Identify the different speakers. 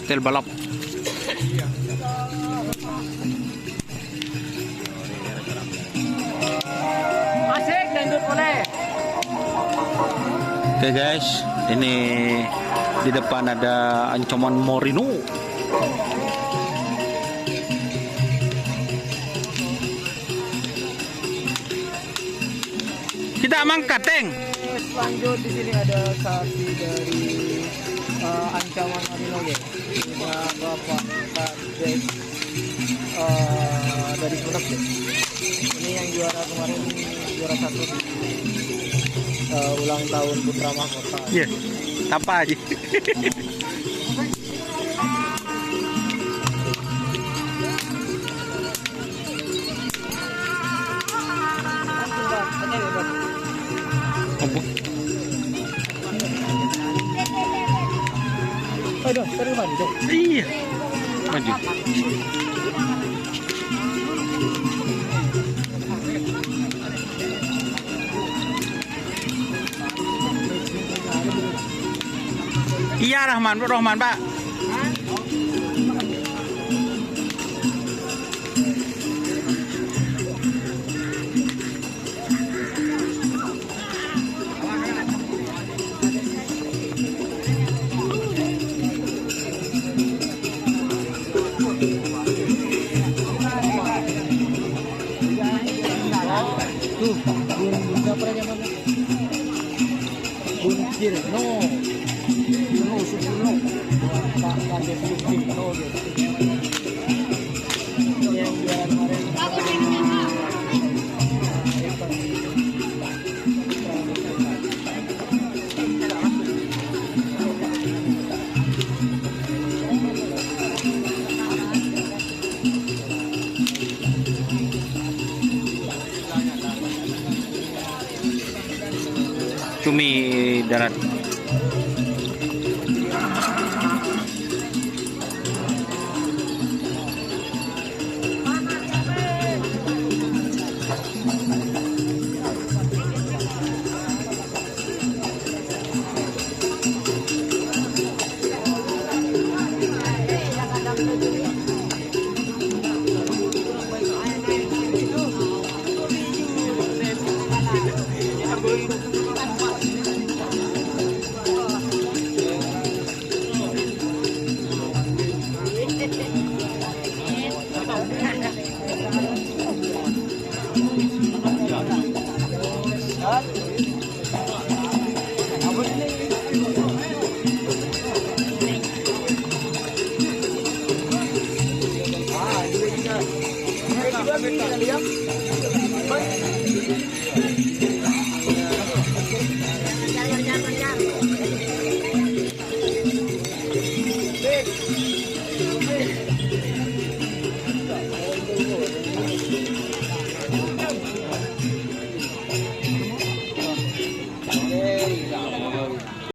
Speaker 1: hotel balap.
Speaker 2: Asik dangdut boleh.
Speaker 1: Oke guys, ini di depan ada ancaman Morino. Kita mangkat, Teng.
Speaker 2: Lanjut di sini ada sapi dari ancaman Marino ya. Punya Bapak Kades dari Sumeneb ya. Ini yang juara kemarin, juara 1 di ulang tahun Putra Mahkota.
Speaker 1: Iya. Apa aja?
Speaker 2: Aduh, terus maju.
Speaker 1: Iya. Maju. Iya, Rahman, Pak.
Speaker 2: Tuh, burung siapa namanya? Buncir, no. Subuno. Pak Kades Subuno. Yang juara kemarin.
Speaker 1: Cumi darat.